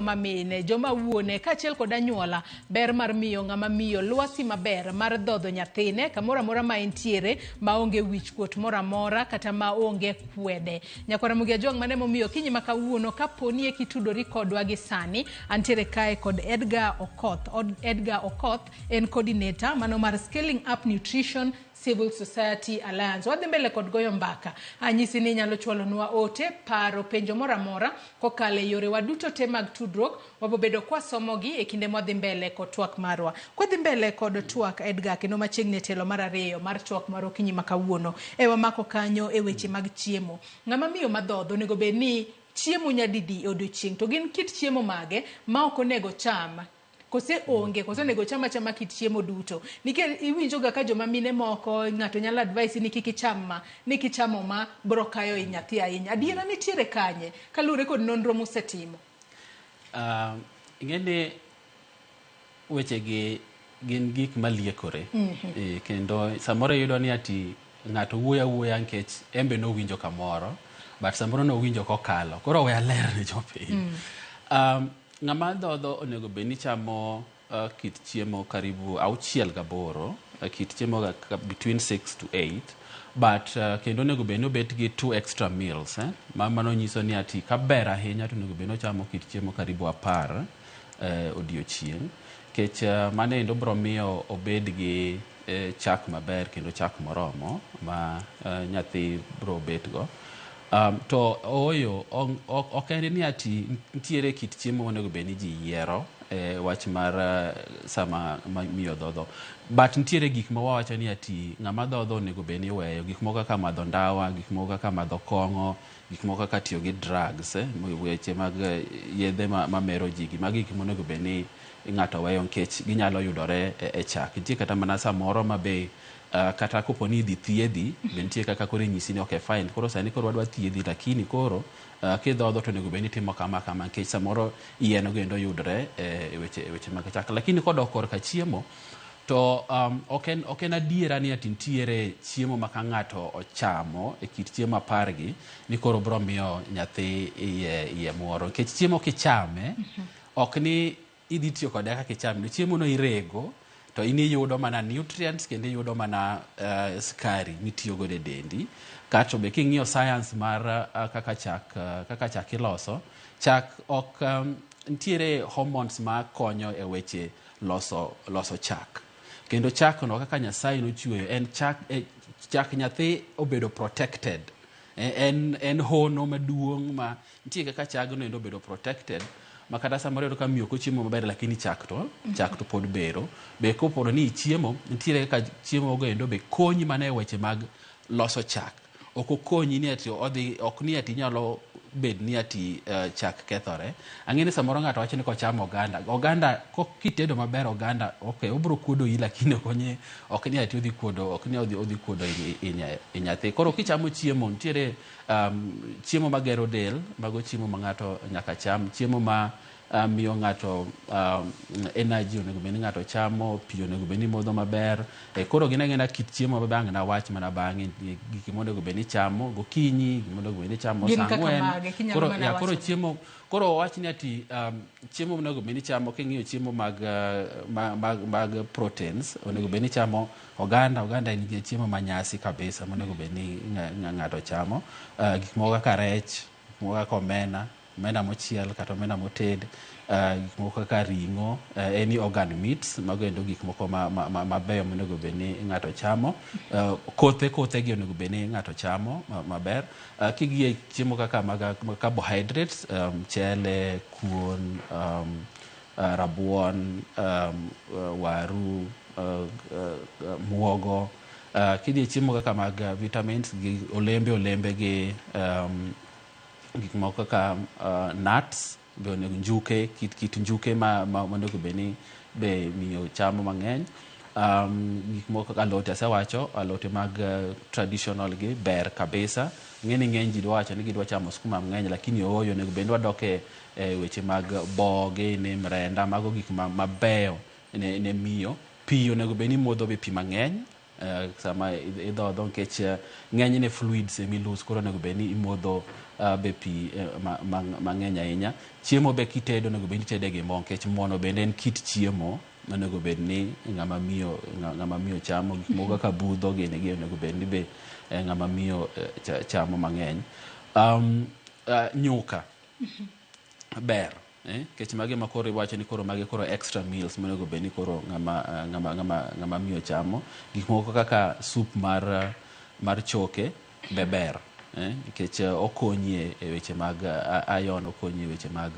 mamine joma wuone kaachiel kod anyuola ber mar miyo ng'ama miyo lwasi maber mar dhodho nyathine kamoro amora ma entiere maonge wich kuot moro amora kata maonge kwede. Nyakwara Mugia Jong mane momiyo kinyi ma kawuono kaponi e kitudori kodwa gi sani antiere kae kod Edgar Okoth. Edgar Okoth en coordinator mano mar Scaling Up Nutrition Civil Society Alliance. Wadhi mbele kod goyo mbaka. Anyisi ni nyalo chwalonwa ote paro penjo moro amora kokale yore waduto te mag tudruok wabobedo kwa somogi e kinde mwadhi mbele kod twak marwa. Kwadhi mbele kod twak Edgar kendo machiegni telo mar ariyo mar twak mar okinyi ma kawuono. Ewa mako kanyo e weche mag chiemo. Ng'ama miyo madhodho onego bed ni chiemo nyadidi e odiochieng'. To gin kit chiemo mage ma ok onego cham. Kose onge, kose nego chama kit chiemo duto. Nikech iwinjoga ka joma mine moko ng'ato nyalo advice ni kik icham ma, ni kichamo ma bro kayo i nyathi ahinya. Adiera nitiere kanye kalure kod nonro musetimo? Ing'eni weche gi gin gik maliekore. Kendo samoro yudo ni ati ng'ato wuoya nikech embe no winjo kamoro, but samoro no winjo kokalo. Koro we aler ne jopiny. Ng'ama dhodho onego bed ni chamo kit chiemo karibu 6 ga 8, kit chiemo between 6 to 8, but kendo onego bed ni obet gi 2 extra meals. Mano nyiso ni ati kaber ahinya to onego bed ni ochamo kit chiemo karibu 10 odiochieng'. Kech mano endo bro miyo obed gi chak maber kendo chak moromo ma nyathi bro bet go. To oyo ok en ni ati nitiere kit chiemo monego bed ni ji yiero wach mar sama miyo dhodho, but nitiere gik ma wawacho ni ati ng'ama dhodho onego bed ni weyo gik moko kaka madho ndawa, gik moko kaka madho kong'o, gik moko kaka tiyo gi drugs, weche mag yedhe mamero ji, magi gik monego bed ni ng'ato weyo nikech ginyalo yudore e chak. Nitie kata mana samoro ma be kata kopo ni idhi thiedhi, bentie kaka kore nyisi ni okay fine, koro sani koro wadwa thiedhi, lakini koro kidhodho to nego bed ni timo kama nikech samoro yien gendo yudre e weche mag chak. Lakini kodok korka chiemo to ok en adiera ni ati nitiere chiemo ma ka ng'ato ochamo e kit chiemo 10 gi ni koro bro miyo nyathi iye moro. Nikech chiemo kichame ok ni idhi tiyo kode kaka kichame, chiemo no irego to iyudo mana nutrients kendo iyudo mana skari mitiyo godo e dendi. Kato be king'iyo science mar kaka chak iloso, chak ok nitiere hormones ma konyo e weche loso chak. Kendo chak no kaka Nyasaye nochweyo en chak nyathi obedo protected. En hono maduong' ma nitie kaka chagno endo obedo protected. Makata samoro ka miyo ko chiemo maber lakini chak to pod bero. Be koporo ni chiemo nitiere ka chiemo go endo be konyi mana e weche mag loso chak. Ok okonyi ni ati ok ni ati nyalo bed ni ati chak kethore. Ang'eni samoro ng'ato wacho ni kochamo oganda kitedo maber oganda okay obro kuodo i, lakini ok ni ati odhi kuodo i nyathi. Koro kichamo chiemo nitiere chiemo magero del, mago chiemo ma ng'ato nyaka cham, chiemo ma miyo ng'ato energy onego bed ni ng'ato chamo, pi onego bed ni modho maber. Koro gina kit chiemo bang' na wach mana bang'e gik monego bed ni chamo gokinyi, gik monego bed ni chamo saa 4. Koro chiemo koro wach ni ati chiemo monego bed ni chamo king'iyo chiemo mag proteins onego bed ni chamo oganda en chiemo manyasi kabisa monego bed ni ng'ato chamo. Gik moko kaka rech, gik moko kaka omena mochiel kata omena moted, gik moko kaka ring'o, any organ meats, mago endo gik moko mabeyo monego bed ni ng'ato chamo. Kothe gi onego bed ni ng'ato chamo maber. Kigie chiemo kaka carbohydrates, mchele, kuon, rabuon, waru, muogo. Kidie chiemo kaka mag vitamins gi olembe gi gik moko kaka nuts, be onego njuke, kit njuke ma onego bed ni be miyo chamo mang'eny. Gik moko kaka alote, asewacho alote mag traditional gi ber kabisa. Ng'eny ji wacho ni gidwa chamo skuma mang'eny, lakini oyo onego bed ni wadoke weche mag boge ne mrenda, mago gik mabeyo ne miyo. Pi onego bed ni modho be pi mang'eny. sama idhodho nikech ng'enyne fluids emilus koro onego bed ni imodho be pi mang'eny ahinya. Chiemo be kitedo onego bed ni itede gi mo nikech mono bende en kit chiemo onego bed ni ng'ama miyo chamo. Gik moko kaka budho gini onego bed ni be ng'ama miyo chamo mang'eny. Nyuka ber kech mage ma koro iwacho ni koro mage koro extra meals monego bed ni koro ng'ama miyo chamo. Gik moko kaka sup mar choke be ber nikech okonyi e weche mag iron, okonyi e weche mag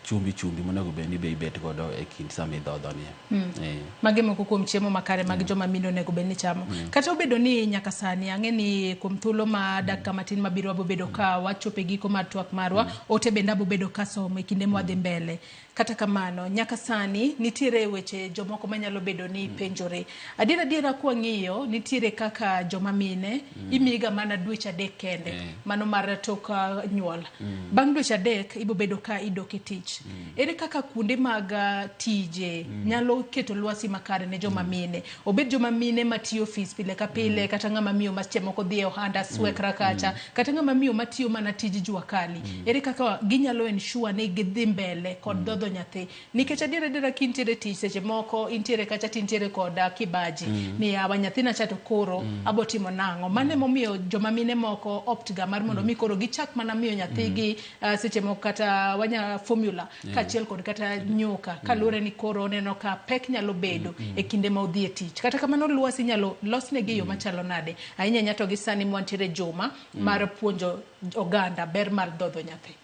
chumbi monego bed ni be ibet godo e kind sama idhodho nie. Mage moko kuom chiemo makare mag joma mine onego bed ni chamo. Kata obedo ni nyaka sani ang'e ni kuom thuolo ma dakika matin mabiro wabobedo ka wachope giko mar twak marwa, ote bende abobedo ka somo e kinde mwadhi mbele. Kata kamano nyaka sani nitiere weche jomoko manyalo bedo ni penjore. Adiera kwa ng'iyo nitiere kaka joma mine imiga mana dweche 3 kende mano mar tok nyuol. Bang' dweche 3 ibobedo ka idok e tich. Ere kaka kuonde mag tije nyalo keto lwasi makare ne joma mine, obed joma mine matiyo ofis pile ka pile, kata ng'ama miyo ma moko dhi e ohanda swekra kacha, kata ng'ama miyo matiyo mana tij jua kali. Ere kaka ginyalo ensure ni gidhi mbele kod dhodho nyathi, nikech adiera kintiere tich seche moko intiere kacha tintiere kod kibaji ni awa nyathina chato koro abotimo nang'o. Mane momiyo joma mine moko opt ga mar mondo mi koro gichak mana miyo nyathigi seche moko kata wanya formula kachiel kod kata nyuka kalure ni koro neno ka pek nyalo bedo e kinde ma odhi e tich. Kata kamano lwasi nyalo losnegi yo machalo nade ahinya nyato gi sani mwantiere juma mar puonjo oganda ber mar dhodho nyathi.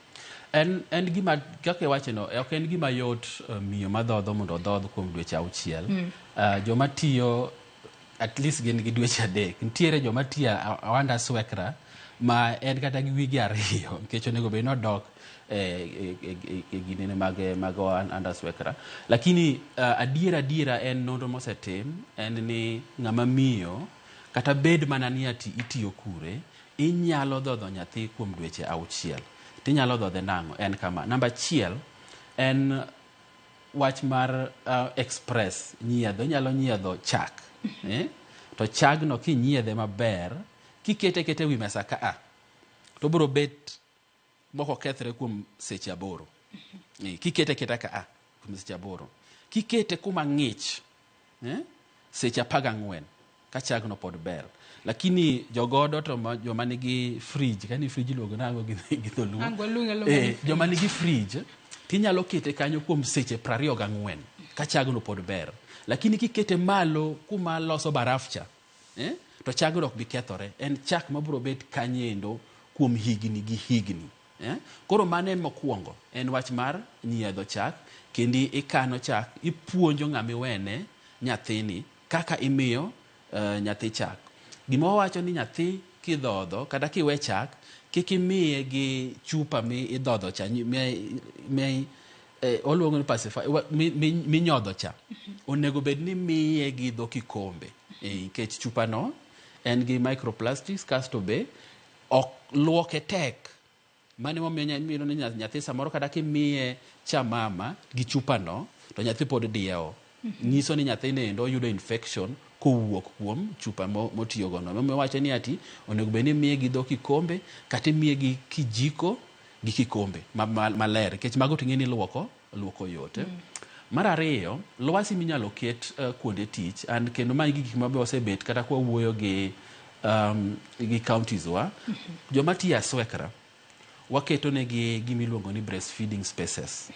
En gima kaka iwacheno ok en gima yot miyo madhodho mondo odhodh kuom dweche 6. Joma tiyo at least gin gi dweche 3. Nitiere joma tiyo awanda swekra ma en kata gi wigi 2 nikech onego bed ni odok e ginene mag anda swekra. Lakini adiera en nonro mosetim en ni ng'ama miyo kata bed mana ni ati itiyo kure inyalo dhodho nyathi kuom dweche 6. Tinyalo dhodhe nang'o? En kama. Namba 1 en wach mar express nyiedho. Inyalo nyiedho chak. To chagno kinyiedhe maber kikete wi mesa ka to biro bet moko kethre kuom seche 8. Kikete ka kuom seche 8. Kikete kuma ng'ich seche 14 ka chagno pod ber. Lakini jogodo to joma nigi fridge, kani fridge luongo nango gi dholuo. Joma nigi fridge tinyalo kete kanyo kuom seche 24 ka chagno pod ber. Lakini kikete malo kuma loso barafcha to chagno ok bi kethore. En chak mabiro bet kanyendo kuom higni gi higni. Koro mane mokwongo en wach mar nyiedho chak, kendi ikano chak, ipuonjo ng'ama iwene nyathini kaka imiyo nyathi chak. Gima wawacho ni nyathi kidhodho kata kiwe chak kik imiye gi chupa mi idhodho cha oluongo ni pacifier minyodho cha. Onego bed ni miye gi dho kikombe nikech chupa no en gi microplastics kasto be ok luoke tek. Mane momiyo ni nyathi samoro kata kimiye cha mama gi chupa no to nyathi pod dieo. Nyiso ni nyathi nendo yudo infection kowuok kuom chupa motiyo gono. Mama wacho ni ati onego bed ni miye gi dho kikombe kata miye gi kijiko gi kikombe maler nikech mago ting'e ni luoko yot. Mar 2 lwasi minyalo ket kuonde tich and kendo ma gik mabe osebet kata kwa wuoyo gi counties wa joma tiyo swekra waketo negi gimiluongo ni breastfeeding spaces.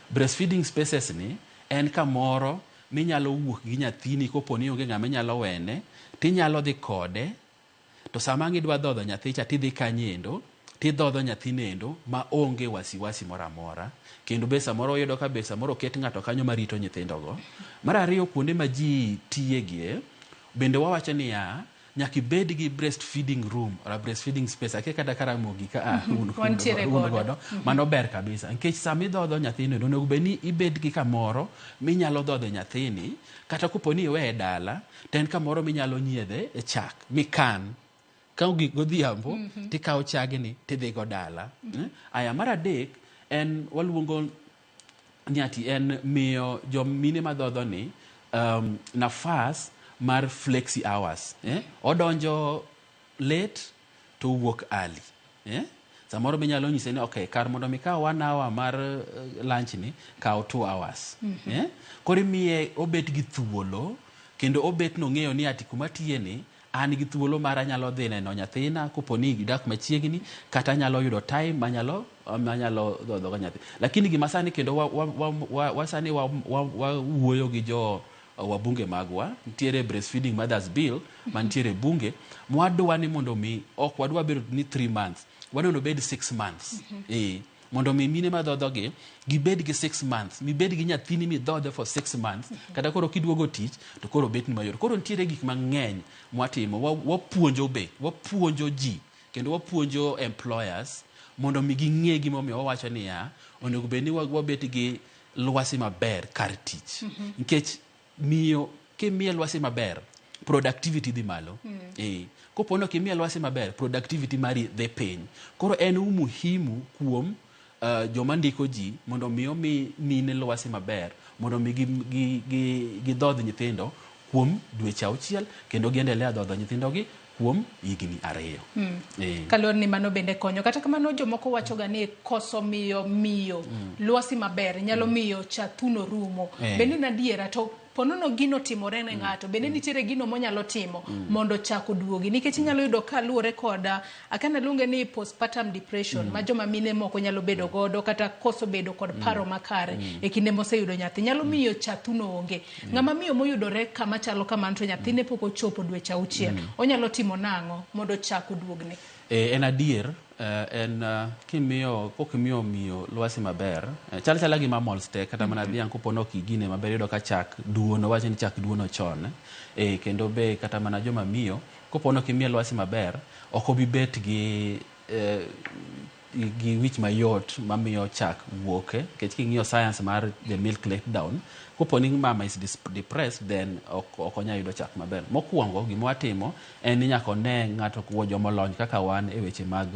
Breastfeeding spaces ni en kamoro minyalo wuok gi nyathini koponi onge ng'ama nyalo wene, tinyalo dhi kode to sama ngidwa dhodho nyathi cha tidhi kanyendo tidhodho nyathi nendo ma onge wasiwasi moro amora. Kendo be samoro yudo ka be samoro ket ng'ato kanyo marito nyithindo go. Mar 2 kuonde ma ji tiyegie bende wawacho ni nyaka ibed gi breastfeeding room or breastfeeding space ake kata karamogi ka godo mano ber kabisa nikech sama idhodho nyathini onego bed ni ibed gi kamoro minyalo dhodho nyathini kata koponi iwe dala to en kamoro minyalo nyiedhe e chak mikan ka godhiambo tikawo chagni tidhi go dala. Aya mar 3 en waluongo ni ati en miyo jomine madhodho ni nafas mar flexi hours. Odonjo late to wuok early. Samoro be nyalo nyise ni okay, kar mondo mi kaw 1 hour mar lunch ni kaw 2 hours. Koro miye obet gi thuolo kendo obet no ng'eyo ni ati kuma tiye ni an gi thuolo mar anyalo dhi neno nyathina koponi gidak machiegni kata nyalo yudo time manyalo dhodho nyathi. Lakini gima sani kendo wasani wuoyo gi jo wabunge magwa, nitiere breastfeeding mothers bill mantiere bunge, mwadwa ni mondo mi ok wadwa bedo ni 3 months, wadwa bed 6 months. Mondo mi mine madhodhogi gibed gi 6 months, mi bed gi nyathini mi dhodhe for 6 months, kata koro kiduogo tich to koro bet ni mayot. Koro nitiere gik mang'eny mwatimo, wapuonjo ji kendo wapuonjo employers mondo mi ging'e gimomiyo wawacho niya onego bed ni wabet gi lwasi maber kar tich. Nikech miyo kimiye lwasi maber, productivity dhi malo. Kopono kimiye lwasi maber, productivity mari dhi piny. Koro en umuhimu kuom joma ndiko ji mondo miyo mine lwasi maber, mondo mi gidhodh nyithindo kuom dweche 6 kendo giendelea dhodho nyithindogi kuom higni 2. Kaluwore ni mano bende konyo. Kata kamano jomoko wachoga ni koso miyo lwasi maber nyalo miyo cha thuno rumo. Bende nadiera to ponono gino timore ne ng'ato, bende nitiere gino monyalo timo mondo chako duogi. Nikech inyalo yudo kaluwore koda akana luonge ni postpartum depression ma joma mine moko nyalo bedo godo, kata koso bedo kod paro makare e kinde moseyudo nyathi nyalo miyo cha thuno onge. Ng'ama miyo moyudore kama chalo kamano to nyathine pok ochopo dweche 6, onyalo timo nang'o mondo chako duogne? En adier, kokimiyo miyo lwasi maber, chala gi mamols te kata mana dhiang' kopono kigine maber yudo ka chak duono, wacho ni chak duono chon. Kendo be kata mana joma miyo kopono kimiyo lwasi maber, ok obi bet gi wich mayot mamiyo chak wuoke. Nikech king'iyo science mar the milk letdown, koponi mama is depressed, then ok onya yudo chak maber. Mokwongo gima watimo en ni nyaka ne ng'ato kuo jomolony kaka wan e weche mag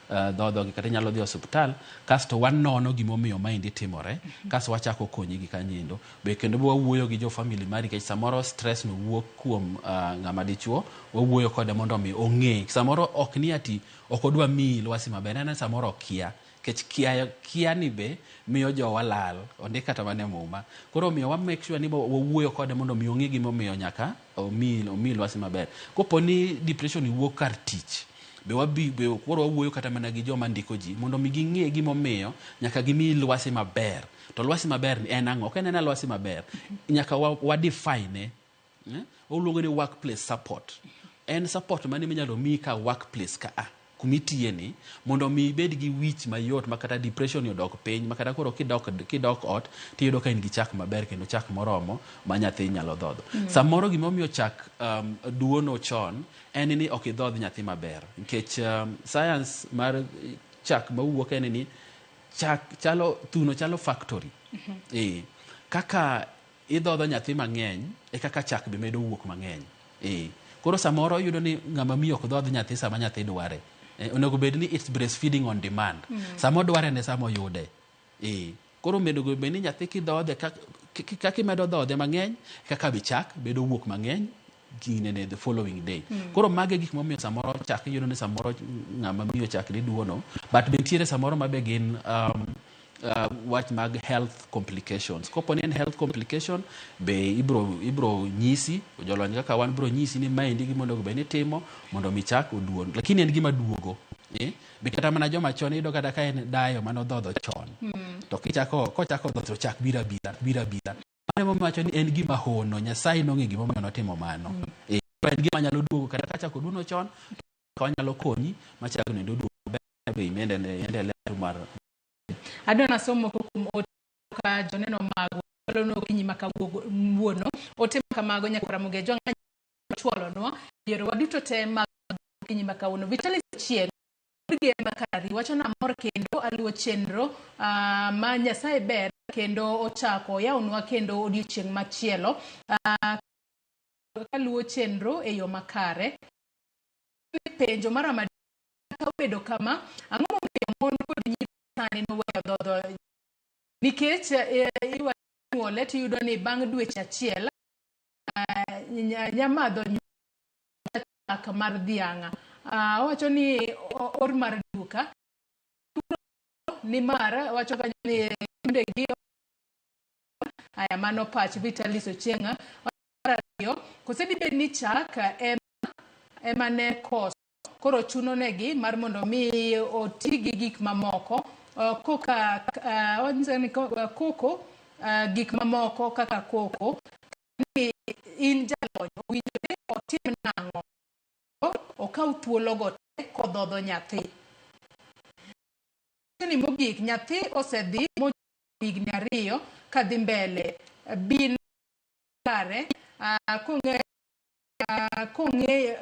dhodho, kata nyalo dhi osiptal kasto wanono gimomiyo maendi timore, kasto wachako konyi gi kanyendo. Be kendo wawuoyo gi jo family mari, nikech samoro stress no wuok kuom ng'ama dichuo, wawuoyo kode mondo mi ong'e. Samoro ok ni ati ok odwa miyi lwasi maber, en samoro kia. Kech kia ni be miyo jowa lal, ondik kata mane muma. Koro miyo wa make sure ni wawuoyo kode mondo mi ong'e gimomiyo nyaka omi lwasi maber. Koponi depression wuok kar tich, be koro wawuoyo kata mana gi joma ndiko ji mondo mi ging'e gimomiyo nyaka gimi lwasi maber. To lwasi maber ni en ang'o? Ok en lwasi maber, nyaka wa define. Oluongo ni workplace support. En support mane minyalo mi ka workplace ka kumitiye ni mondo mi bed gi wich mayot, makata depression yodok piny, makata koro kidok ot tiyudo ka in gi chak maber kendo chak moromo ma nyathi nyalo dhodho. Samoro gimomiyo chak duono chon en ni ok idhodh nyathi maber, nikech science mar chak mawuok en ni chak thuno chalo factory. Kaka idhodho nyathi mang'eny e kaka chak be medo wuok mang'eny. Koro samoro yudo ni ng'ama miyo ok dhodh nyathi sama nyathi dware. Onego bed ni it's breastfeeding on demand. Samo dware ne samo yude. Koro medo bed ni nyathi kidhodhe kaka imedo dhodhe mang'eny, kaka bi chak bedo wuok mang'eny ginene the following day. Koro mage gik momiyo samoro chak yudo ni samoro ng'ama miyo chak ni duono, but bentiere samoro mabe gin wach mag health complications. Koponi en health complication be ibro nyisi, jolony kaka wan bro nyisi ni maendi gimondo be ni timo mondo mi chak oduon. Lakini en gima duogo. Be kata mana joma chon yudo kata ka en dayo mano dhodho chon. To kochako dhodho chak bira. Mane momiyo wacho ni en gima hono, Nyasaye nong'e gima omiyo notimo mano. En gima nyalo duogo kata ka chako duono chon, ka wanyalo konyi machak nendo duogo be endelea mar adona somo kuom ka joneno mago no kinyi makawuono ote kamago nyaka Ramogi jonga chwalo no yero waduto te mag kinyi makawuono Vitalis chiel dige makari wacho na mor kendo aluo chenro ma Nyasaye ber kendo ochako yawnwa kendo odiochieng' machielo kaluo chenro e yo makare. Penjo mara ka bedo kama ang'o momiyo mon kod nyiri sani no weyo dhodho, nikech iwuole tiyudo ni bang' dweche achiel nyamadho chak mar dhiang'. Owacho ni or mar duka ni mar wacho kanyo ni ndegi aya mano pach Vitalis Ochieng'a. Kosedi bed ni chak ema ne koso, koro chuno negi mar mondo mi oti gi gik mamoko koka koko gik mamoko kaka koko ni in jalony owinjore otim nang'o okaw thuolo go te kodhodho nyathi. Ni mogik nyathi osedhi higni 2 kadhi mbele bin kare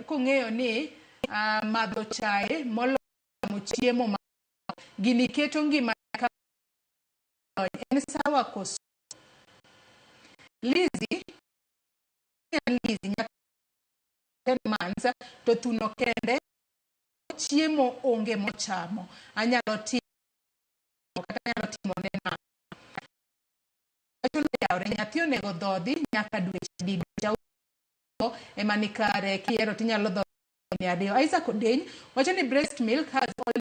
kong'eyo ni madho chae molomo chiemo gini keto ngima en sawa koso. Lizzy nyaka 10 months to thuno kende chiemo onge mochamo anyalo timo ne na yawre nyathi onego dhodhi nyaka dweche ema ni kare kiero tinyalo dhodhi 200. Isaac Odeny wacho ni breast milk has all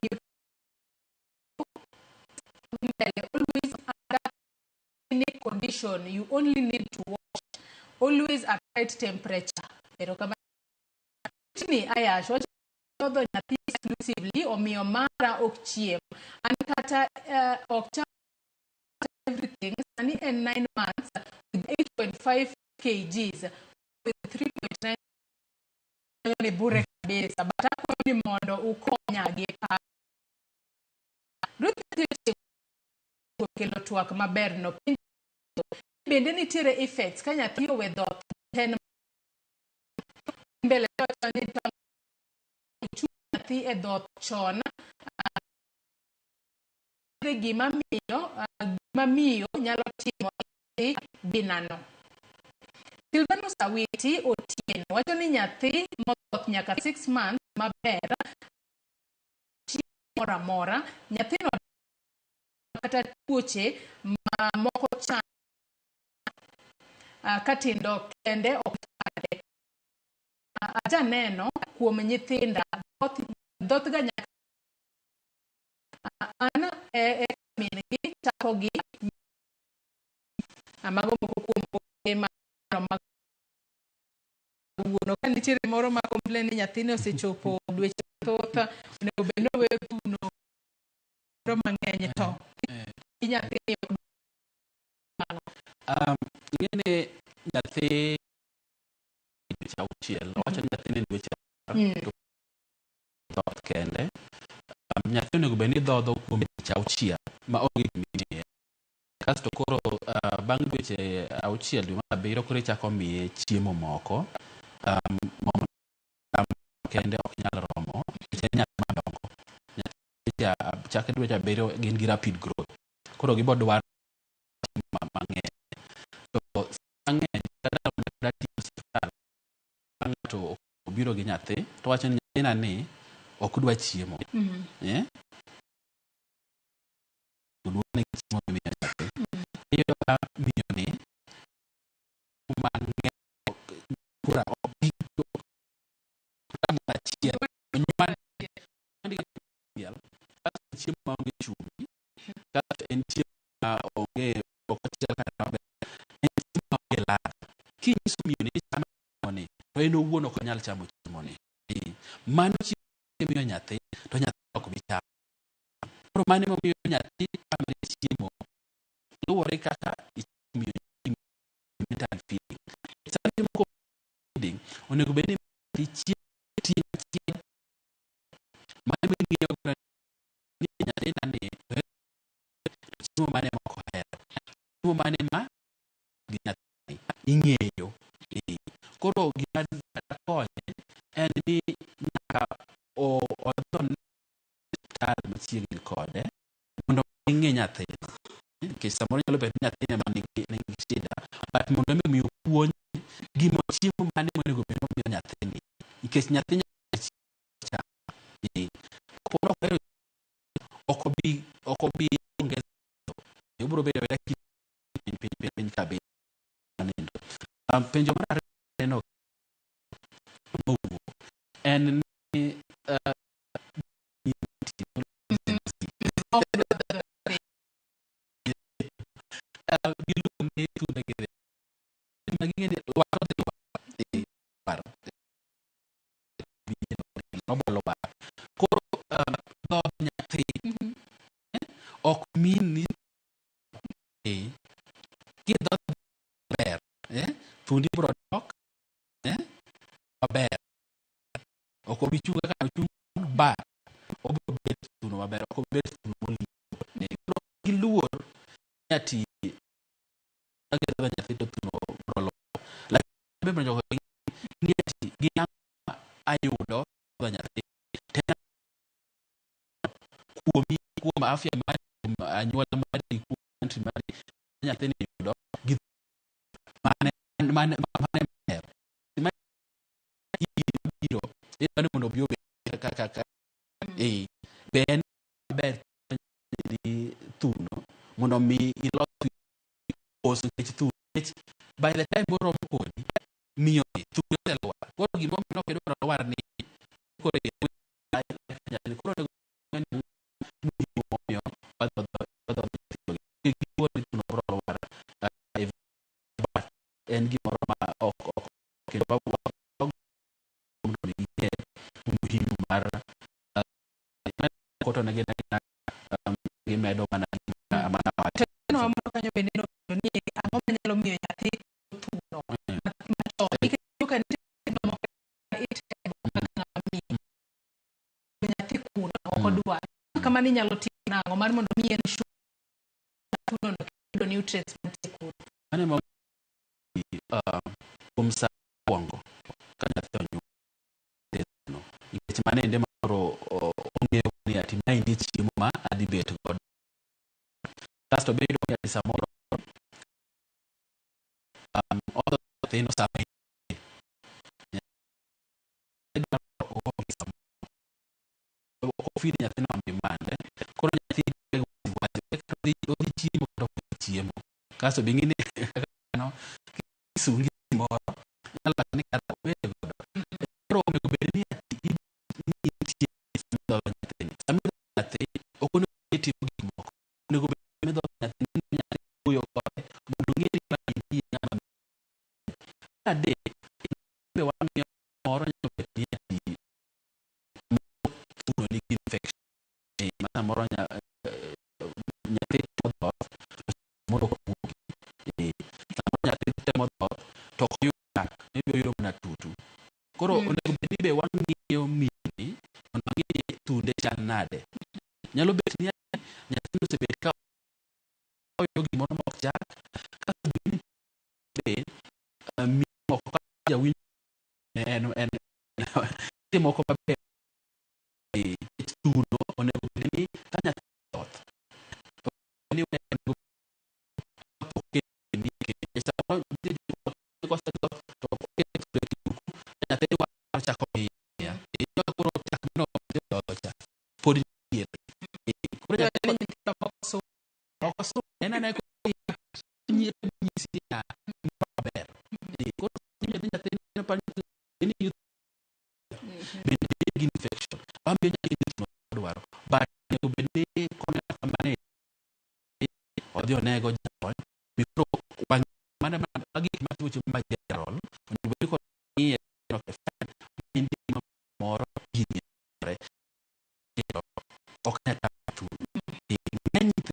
always under any condition you only need to watch always at right temperature. Pero kama ni Ayash wacho dhodho nyathi exclusively omiyo mara ok chiem an kata ok cham everything sani en 9 months with 8.5 kgs with 3.9 ni bure kabisa batako ni mondo ukonya gi kelo twak maber no bende nitiere effects ka nyathi owe dhoth 10 mbele ni nyathi e dhoth chon gima miyo nyalo timo binano. Silvanus Awiti Otieno wacho ni nyathi modhoth nyaka 6 months maber mora mora nyathino kata tuoche moko chan katindo kende okade aja neno kuom nyithinda dhoth ga nyaka ana mingi takogi amago moko kuom wuono ka nitiere moro ma complain ni nyathine osechopo dweche thoth onego bed no we thuno ro mang'eny to nyathi ngene nyathi dweche 6 wacho nyathine dweche dhoth kende nyathi onego bed ni dhodho kuom dweche 6 ma onge gimie kasto koro bang' dweche 6 dwe mar 7 koro ichako miye chiemo moko kende ok nyal romo nyathi madongo nyathi chake dweche 7 gin gi rapid growth koro gibo dwaro mang'eny to mang'eny to obiro gi nyathi to wacho ni nyathina ni ok dwa chiemo udwane chiemo miyo nyathi iyo miyo ni mang'eny kura obiro kama chiemo nyuman chiemo ma onge chumbi kata en chiemo ma onge okochiel kata en chiemo ma onge ladha kinyiso miyo ni chamo ni to en owuon ok onyal chamo chiemo ni mano chiemo miyo nyathi to nyathi ok bi chamo koro mano miyo nyathi chamo chiemo luwore kaka imiyo mental feeling sani moko feeding onego bed ni chiemo mano miyo ni nyathi nani chiemo mane moko hero chiemo mane ma gi nyathi ing'eyo koro gima konye en ni nyaka odhon tal machiegni kode mondo ing'e nyathi nikech samoro nyalo bedo nyathine ma nigi shida but mondo mi puonj gima chiemo mane monego bed ni nyathini nikech nyathi koro ok obi ongezo ibiro bedo piny kabe penjo mar ariyo en giluonge tude gi maging'eni waro dhi waro nobolo war koro dhood nyathi ok min ni kidhoth ber thundi bro dok maber ok obi chunga ka chung ba obro bet thuno maber ok obet thuno molipo gi luor ati agero nyathi to thuno bro lo lakini be jogo ni ati gi ayudo nyathi tena kuom afya mar anyuola mari kuom country mari nyathi ni yudo gi mane mer biro eno mondo bio kaka ben ber di thuno mondo mi ilos oso ke thuno by the time moro kodi miyo thuno telwa koro gimo no kedo war ni koro koro en gimoro ma ok kendo muhimu mar koto na gimedo mana no mo kanyo bende no ni ang'o manyalo miyo nyathi thuno macho iketo kan nyathi kuno ok odwa kama ni nyalo timo nang'o mar mondo mi en thuno no kendo nutrients mantie kuno ane mo kumsa wango kanya tonyo no ikech mane ende moro ong'eyo ni ati mai ni chiemo ma adibet god kasto bedo ni ati samoro all the things sabe ofini nyathi no mimande koro nyathi odi chiemo kasto bingine no sungi moro nyalo ni kata bedo koro me bedo ni nyathi okono eti gimoko nego bedo nyathi uyo kode mondo ng'e ni ni ng'ama ade be wan moro nyalo bedo ni thuno ni infection mata moro nyathi moro to yudo na tutu koro onego bed ni be wang'iyo mini mondo ng'e thunde chal nade nyalo bet ni nyathi osebet ka oyo gimoro mok chak ka be mi moko ka jawin en moko maber thuno onego bed ni ka nyathi thoth ni onego nego jawon mikro wang mana lagi matu cuma jarol beli ko ni indi moro gini re oknya tatu ngani tu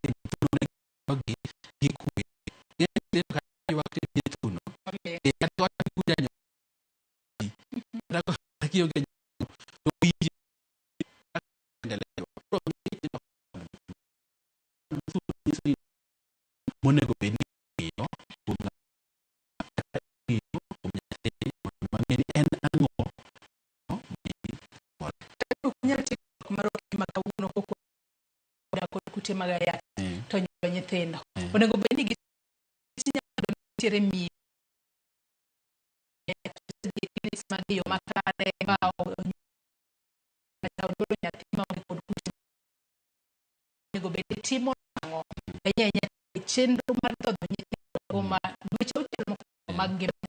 bagi giku ngani ka waktu itu no kan waktu kudanya rako akiyo ke monego bed ni no mang'eni en ang'o makawuono koko kute magaya to nyuolo nyithindo onego bed ni nitiere miyo mag yo makare onyuolo nyathi ma onge kod kute onego bed ni timo ang'o chenro mar dhodho nyithindo ma dweche auchiel moko mag ngima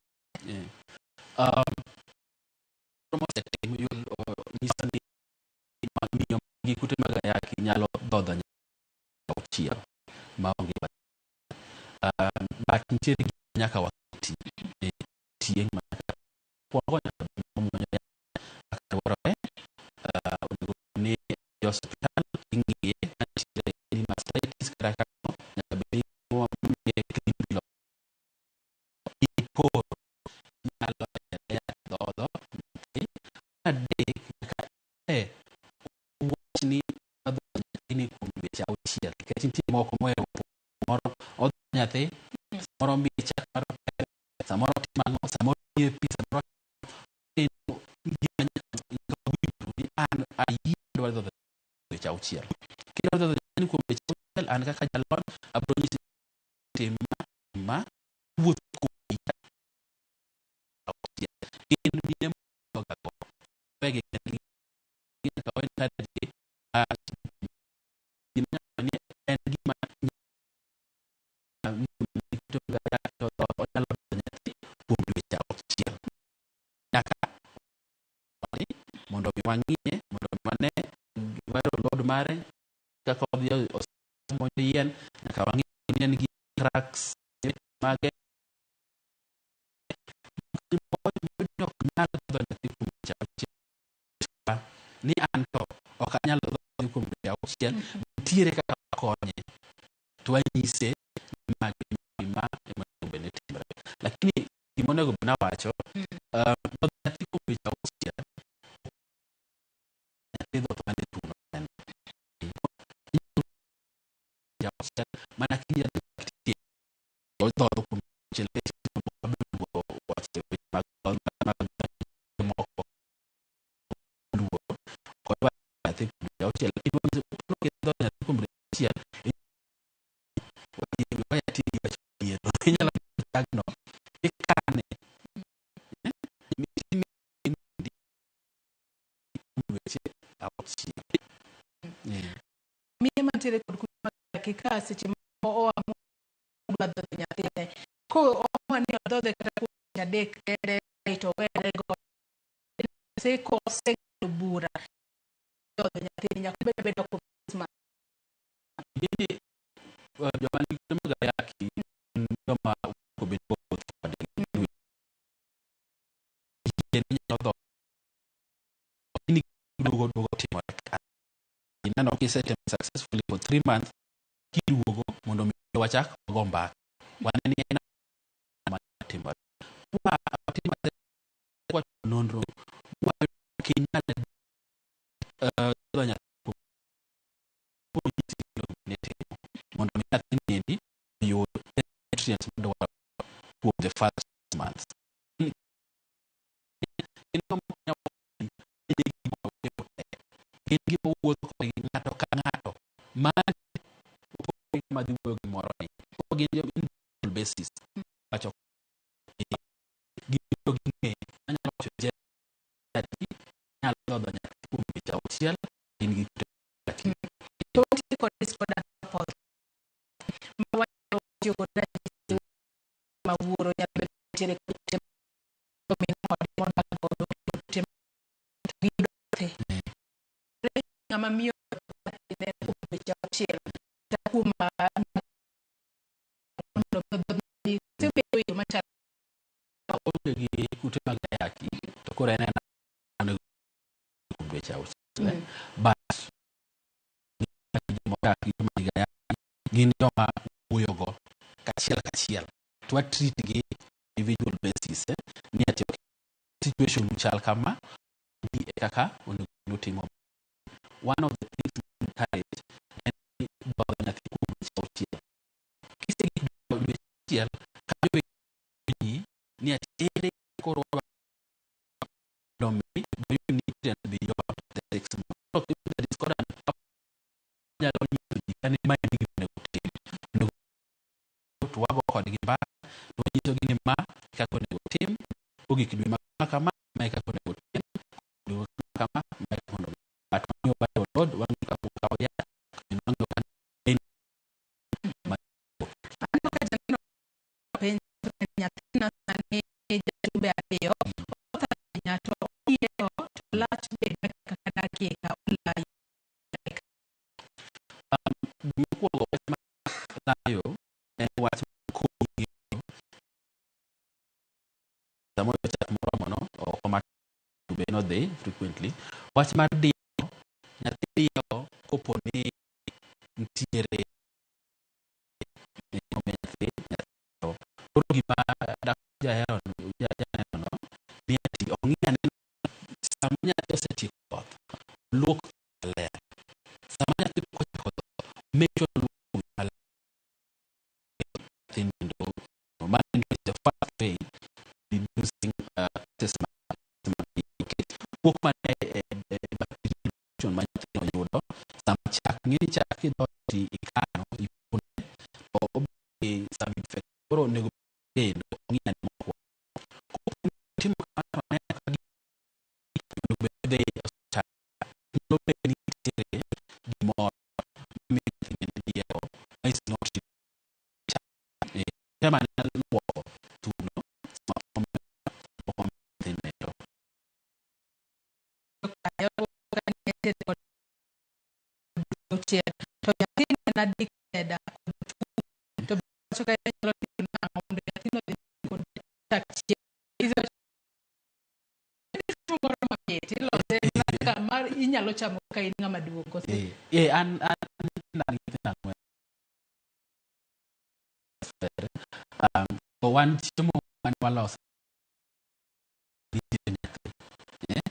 dhodho auchiel maonge but nitiere nyaka wakati tieng' ma kwongo nyaka muonyo dwarore onego ni hospital ing'iye nitiere ni mastitis kata nyaka bed ni clean koro nyalo dhodho adek wach ni adhodho nyathini kuom dweche auchiel nikech nitie moko mohero moro odhodho nyathi samoro miye chak mar samoro timo ang'o samoro miye pi samoro an ayie dwaro dhodho dweche auchiel kidwaro dhodho nyathini kuom dweche auchiel an kaka jalony abiro nyisi tim ma wuoth in mine mogago pegi en gima onyalo nyathi kuom dweche auchiel nyaka mondo mi wang'iye mondo mi wane lod mare kaka odhi osemonjo yien nyaka wang'iye ni en gi cracks mage ni an to ok anyal dhodho kuom dweche auchiel nitiere kaka konye to anyise ma ema timre lakini gima onego bed nawacho dhodho nyathi kuom dweche auchiel nyathi dhodho mane thuno mana kidhodho kuom mie mantiere kod kika seche mo dhodho nyathine ko omani odhodhe kata kuom dweche adek kende to were go se kose bura dhodho nyathine nyaka bedo kuom Christmas joma nigi magayaki joma obedo duogo timore ineno kisetemo successfully for 3 months kiduogo mondo mi wachak go mbaka waneni en timore kwa nonro kinyale mondo mi nyathini yud nutrients madwaro kuom the first month gima wuotho kod ng'ato ka ng'ato madhi wuoyo gimoro ni individual basis wacho gino ging'e anyalo wacho nyalo dhodho nyathi kuom dweche auchiel in gi to nitie kod pod ma wanyalo tiyo kod ma wuoro nyalo bedo nitiere kod ng'ama miyo ne kuom dweche auchiel kuom onge gi kute mag ayaki to koro en kuom dweche auchiel but gin joma wuoyogo kachiel to wa treat gi individual basis ni ati situation chal kama ni kaka onego timo one of the things we encourage en dhodho nyathi kuom dweche auchiel kisegi dweche auchiel kanyo ni ati ere koro domi do you need to be your 6 months the discordant nyalo nyiso ji kane ma en gima onego tim to wago kodgi mbaka to nyiso gi ni ma kaka onego tim ogik dwe ma kama ma kaka onego tim dwe kama ma kaka onego atwanyo bayo load wangi ka ukaw ya wangi ka nyathina sani jatume ariyo nyato lach bed kaka dakika tayo en wach kongi samo chat moro no o koma be no dey frequently wach mar dio nyathi dio koponi ntiere koro gima jahero no ni ati ong'iyane sama nyathi osetieko koth luok ler sama nyathi kochako make sure luok ler tinindo man is the first way reducing pok mane bacterial ma nyathi oyudo sama chak ng'eni chak idoti ikano ipone to obe sama infect koro onego kendo ong'iyane mokwongo timo kamano ne onego bede chak nyalo bedo ni nitiere gimoro mamiyo nyathi diero ma is not tema ne luoko thuno sama omoko nyithindo to nyathi en addicted to choka nyalo timo nang'o mondo nyathino dhi kod chak chiemo moro mamit ilose mar inyalo chamo ka in ng'ama duong' an nang'wen wan chiemo mane waloso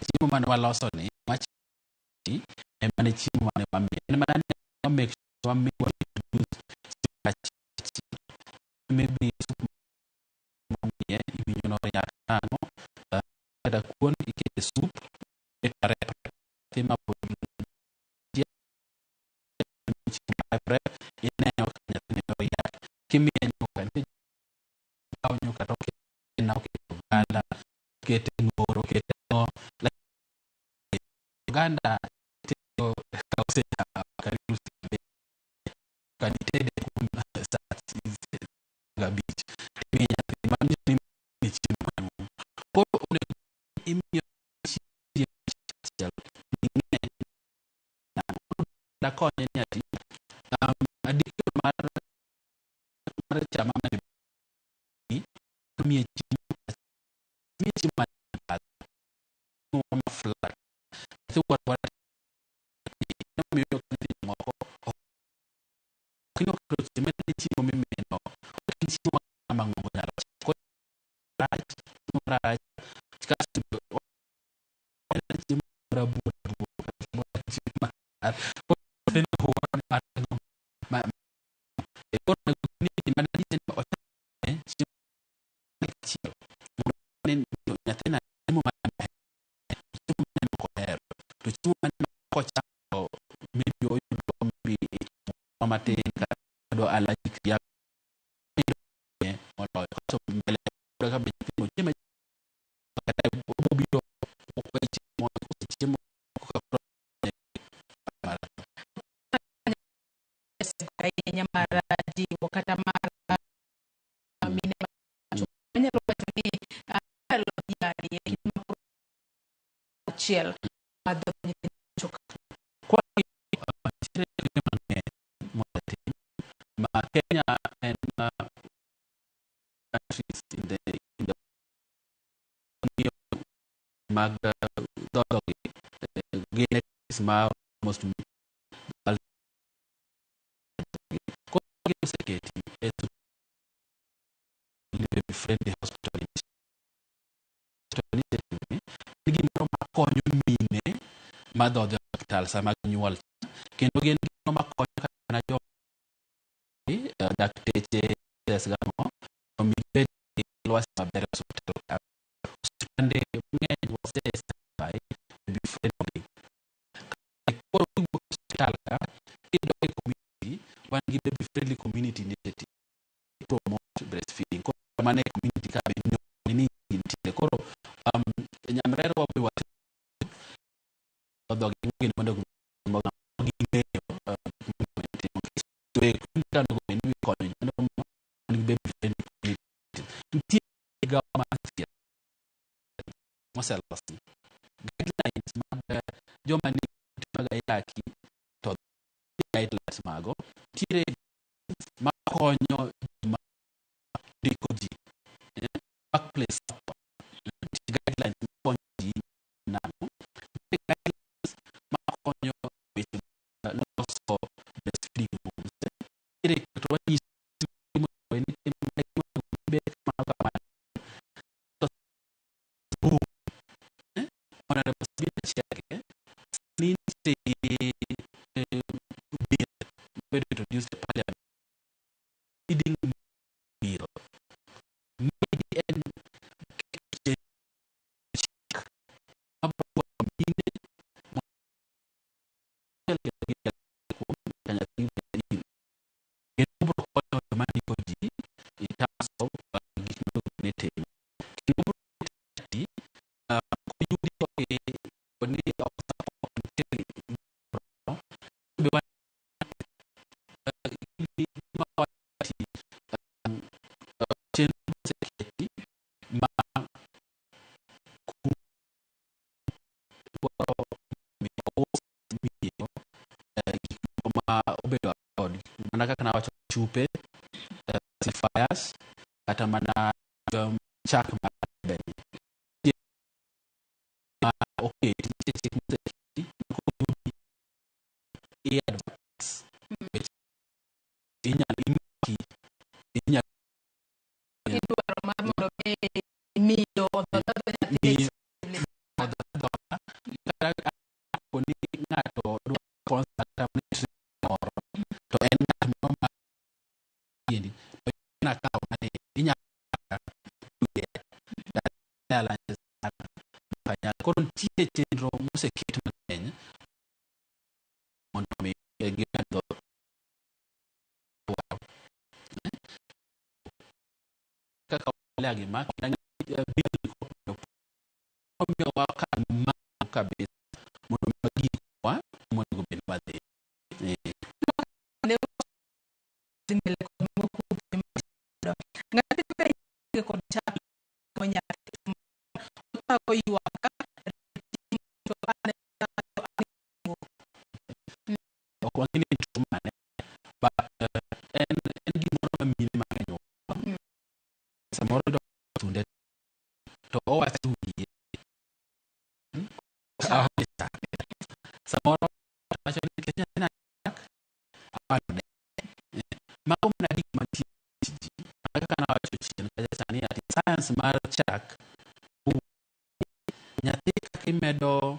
chiemo mane waloso ni ema ne chiemo mane wamiyo en mana ni make sure wamiyo maybe soup mamiye ibinyo no yak nang'o kata kuon ikete soup etare tima ineno ka nyathini no yak kimiye nyuka kawo nyuka to okete oganda kete ng'oro kete ng'o oganda karibu kanitede kuom gabich imiyo nyathi manyo ni chiemo koro onego imiyo da konye ni ati addiction mar chama mane miye chiemo ma flat miyo moko kino chiemo ni chiemo mimeno chiemo mang'ongo nyalo rach kasto chiemo rabuor chiel ma Kenya and countries in the mag dodog gene ma most seketi eto live friendly hospital gimoro makonyo mine madhodho hospital sama ginyuol kendo gin gino makonyo kana jo dakteche desgamo omibed lwasi maber hospital hospitande ng'eny osesabai be friendly koro hospital ka idok e community wan gi baby friendly community initiative promote breastfeeding koro mane community ka ni nitie koro nyamrero wabe wat dog ngin mondo ging'eyo kando ni konyo ni baby friendly community nitie government moselos guidelines mag joma ni mag ayaki to guidelines mago tire konyo ma ndiko ji workplace support guidelines konyo ji nano guidelines ma konyo weche loso breastfeeding rooms ire to wanyisi mo ni be ma ona re possibility cheke ni se bill introduced to parliament feeding bill maybe and manaka kana wacho chupe fires kata mana chak mabe okay advance inya idwaro mar mondo miyo koni ng'ato dwa konsata to en ng'at moro ma yendi na kawo mane inya koro nitie chenro moseket mang'eny mondo mi gidho kaka wale gima omiyo wakan ma kabisa mondo magikwa mondo bed madhi to owacho wiye samoro wacho ni Kenya tena apane mago mana gik mantie ji kaka na wacho chien kaja sani ati science mar chak nyathi kaka imedo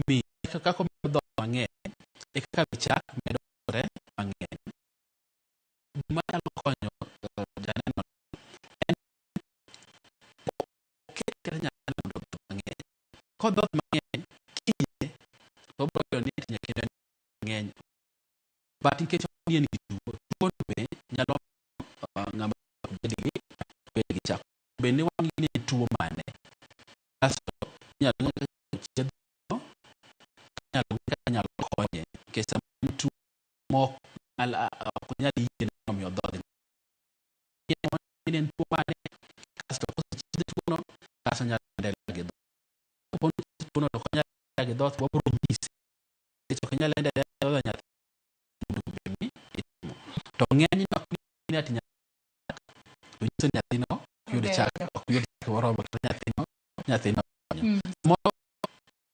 mi kaka medo mang'eny e kaka chak medore mang'eny gima nyalo konyo janeno kodot mang'eny kiye to bro ni nyakene ng'eny but nikech onien gi tuo be nyalo ng'ama bed gi chak be ne wangi ni tuo mane aso nyalo nyalo konye kesa tuo mok ala kunya di no mi odod ni tuo mane kasto tuo no kaso nyalo ndele puno to kanya ge dot bo nyisi to kanya lende do nya to ng'eny no ni ati nya to nyisi nyathino yudo chak yudo woro bo nyathino moro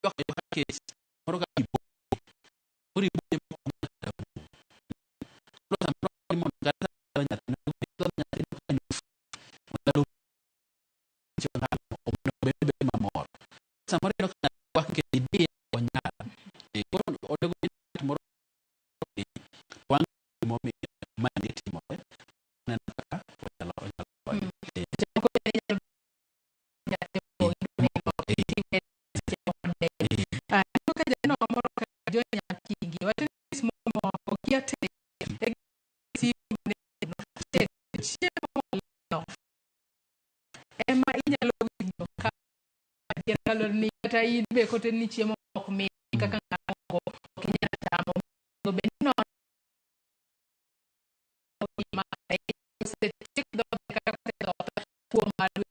yo case moro ga ibo ori bo lo samro ni mo ga nyathino bebe mamor samoro no kana kwa ke idea onyala koro odego moro wan mo mi mandi timo na ka onyalo ni kata in be kote ni chiemo ok mi kaka ng'ato kinya tamo go be no ma se tik do kata do kuom adu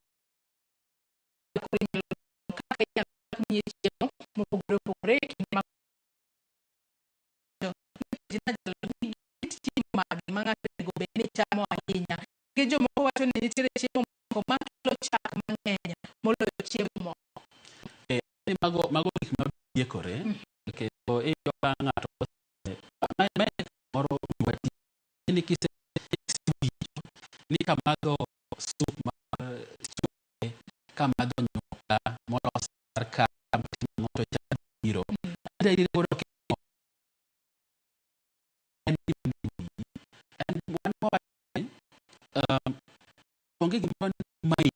ko ni kaka ya ni chiemo mo pogre ma jina jalo ni chiemo ma mang'ato onego bed ni chamo ahinya. Gi jomoko wacho ni nitiere chiemo moko makelo chak mang'eny moloyo chiemo moko. Mago gik mabiekore kendo iyudo ka ng'ato moro ni ni kamadho sup mar kamadho nyuka molos mar ka ng'ato chamo biro onge gimoro mai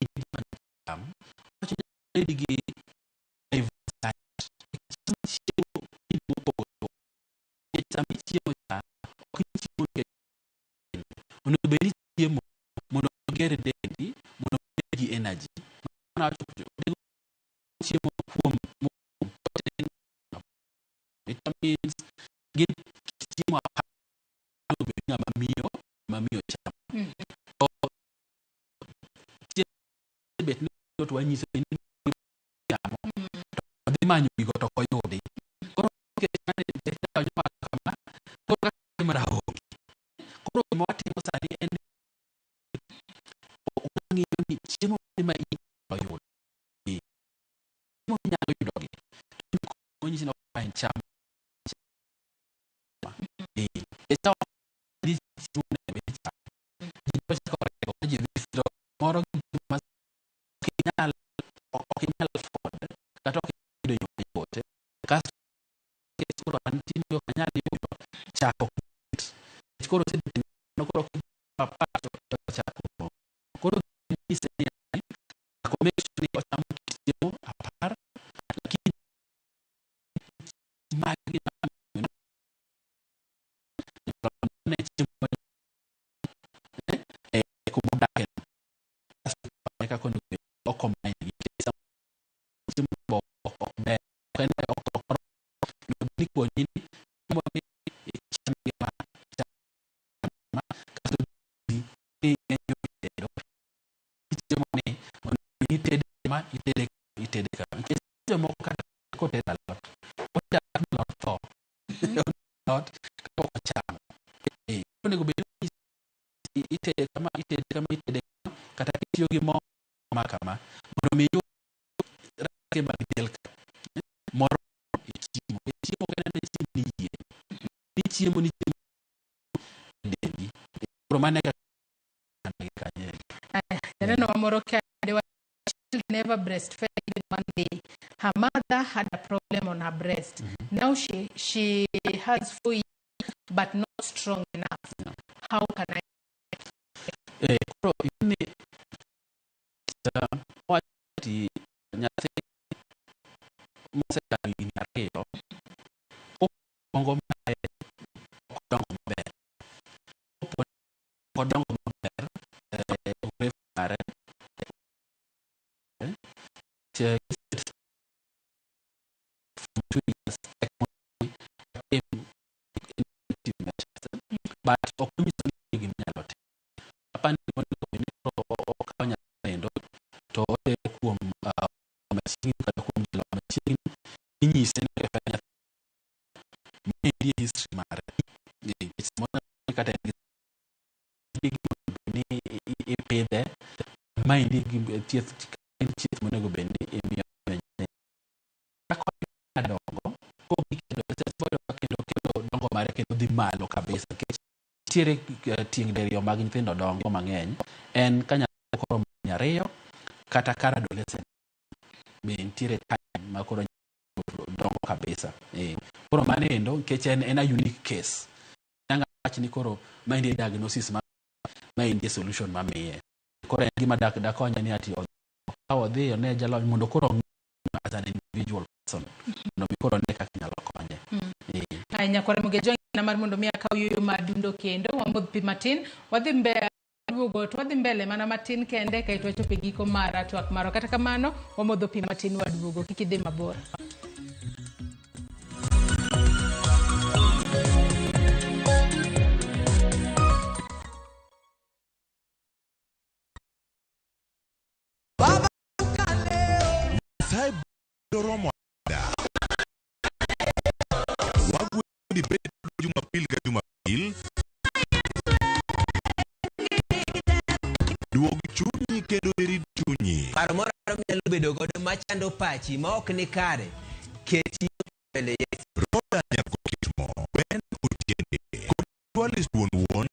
gi mondo oger dendi mondo gi energy chiemo kuom vitamins gi chiemo mamiyo cham bet ni to wanyiso ni chamo dhi manyo gigo to koyudi koro mawatimo sani en ng'iyo ni chiemo ma iyudo nyalo yudogi onyisi no en cham moro okinyal ford kata okinyal yudo yote kasto antimo kanyal yudo chako koro koro chako koro ni ochamo chiemo apar lakini magi ne chiemo kumudake ka kono okomai ni chiemo okbe kende okoro ni kuoni mo ni chiemo ma kaso ni itede ka chiemo ka kote alot oja alot to not ko chamo onego bed itede kama kata kitiyo gi mo kama mondo mi rake mag del moro chiemo kene ni chiemo ni dendi romane ka kanye no moro ka never breastfed even one day. Her mother had a problem on her breast. Now she has 4 years but not strong enough. How can I ini wati nyate mose ini areo bongo mae kodongo ber refare but opportunity nyalote apani okanya endo to kuom machine kata kuom machine inyise ni kanya ni history mare it's more kata ni ipede mind thieth monego bende imiyo dongo mare kendo dhi malo kabisa tiere tieng' deriyo mag nyithindo dongo mang'eny en kanya koro nyariyo kata kar adolescent be tiere time ma koro dongo kabisa koro mane endo nikech en a unique case nyanga wach ni koro mind diagnosis ma mind solution ma miye koro en gima dakonya ni ati odhi ne jalo mondo koro as an individual person no koro ne kaka nyalo konye nyakware mugejo na mar mondo mi akaw yuyo madundo kendo wamodh pi matin wadhi mbele mana matin kende kaito wachope giko mara twak maro kata kamano wamodho pi matin waduogo kikidhi mabor. Jumapil duog chunyi kendo irit chunyi. Paro moro nyalo bedo godo machando pachi ma ok ni kare. Keti mbele Yesu. Roda nyako kitmo. Ben utiende. Kutualis wuon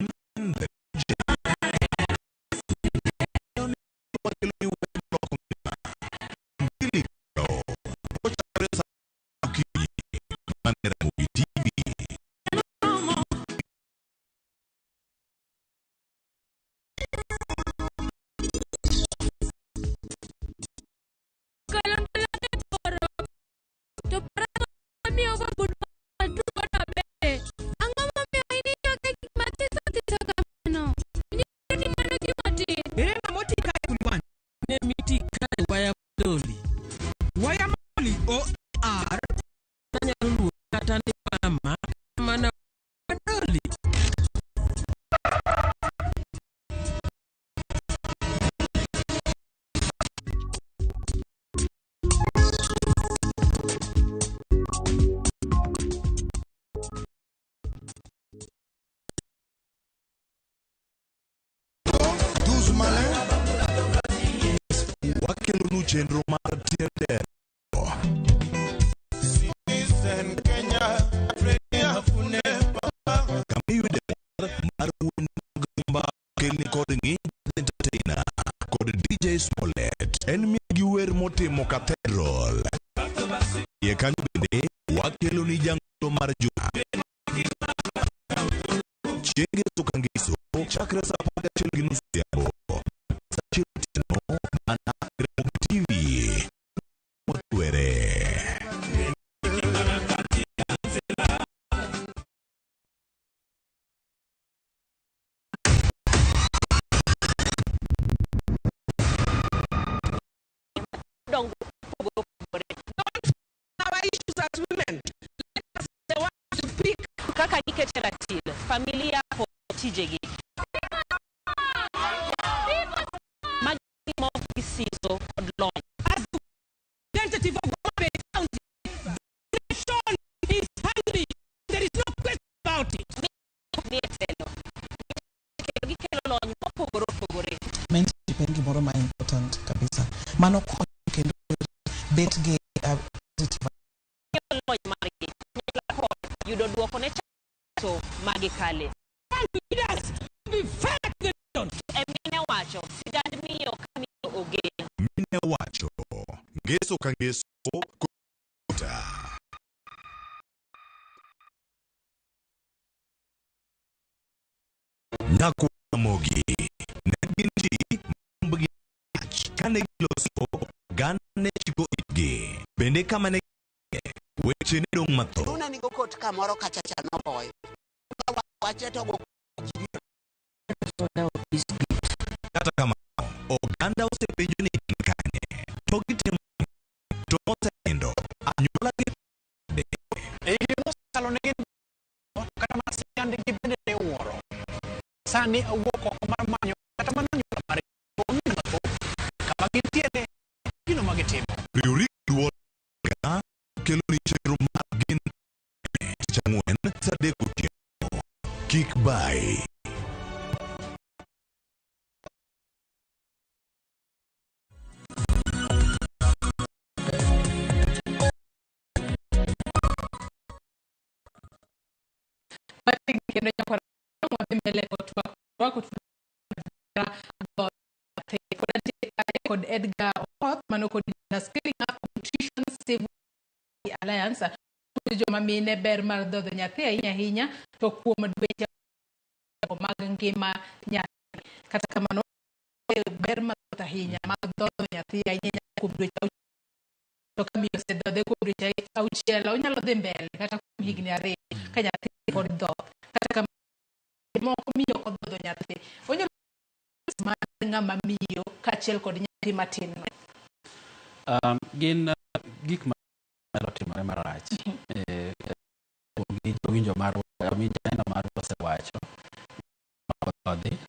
wakelonu chenro mar tiende. Kamiyude mar wenda kelni kod ng'inj entertainer kod DJ Smollett en migi wer motimo Cathedral. Ye kanyo bende wakeloni jang'to mar juma chienge Tukangiso chakre sa 11:30 familia po tijegi magimo kisizo kod lony as representative of Gombe County nation is hungry, there is no question about it. Gikelo lony mopogore pengi moro ma important kabisa mano kendo bet ge positive lony margi yudo duoko ne so magi kale emine wacho sidand miyo kamiyo ogen mine wacho ngeso ka ngeso kuta nyako mogi neginji mbgi kane giloso gane chigo itgi bende kama ne weche ne dong matho una ni kokot kamoro kachacha no boy wache to go kata kama oganda osepenjo ni kanye to gitimo to motendo anyuola gi no salo ne kata mana siyande gi bende ne wuoro sani awuok oko mar manyo kata mana anyuola mare onego kama gintiere gino ma gitimo riuri duol ga kelo ni chenro mar gin changwen sadeko kick by kod Edgar Oth mano kod Scaling Up Nutrition Civil Alliance joma mine ber mar dhodho nyathi ahinya to kuom dweche mag ngima nyathi kata kamano ber mar ahinya mag dhodho nyathi ahinya kuom dweche to kamiyo sedhodhe kuom dweche auchiel onyalo dhi mbele kata kuom higni 2 ka nyathi pod dhoth kata kamano moko miyo kod dhodho nyathi onyalo mar ng'ama miyo kachiel kod nyathi matin gin gik ma timore marach winjo mar winjo mar osewacho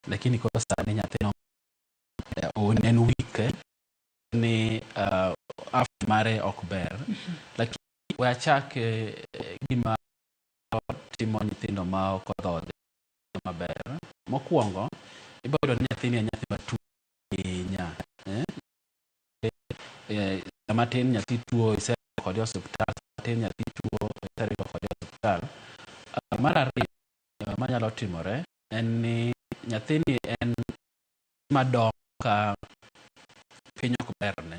lakini koro sani nyathino en weak ni after mare ok ber lakini we achak gima timo nyithindo ma ok odhodhi maber mokwongo ibiro yudo ni nyathini en nyathi matuo sama tin nyathi tuo ise kod hospital, tin nyathi tuo ise kod hospital. Mar ariyo manyalo timore en ni nyathini en madongo ka piny ok berne.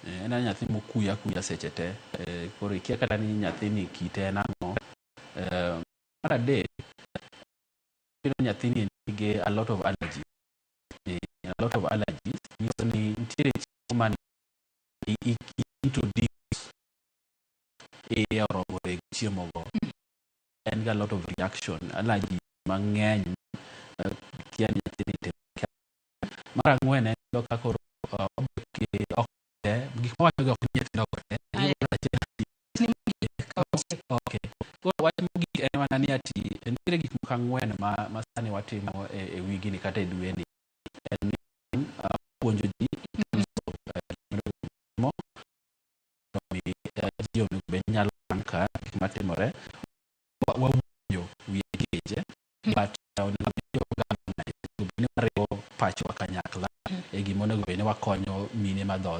En nyathi mokuya seche te, koro ikia kata ni nyathini kite en ang'o. Mar adek, nyathini nigi a lot of allergies. Nyiso ni nitiere chiemo ma introduce oromo reg chiemo go. En ga a lot of reaction, allergy mang'eny kia nyathini te. Mar ang'wen en ka koro gik mawacho ga ok nyithindo te. Okay. Wach mogik en mana ni ati nitiere gik moko ang'wen ma sani watimo e wigini kata e dweni. En ni puonjo ji ji onego bed nyalo ka gik matimore, wawuoyo wi geche, but onego bed ni wariwo pachwa kanyakla e gima onego bed ni wakonyo mine madhodho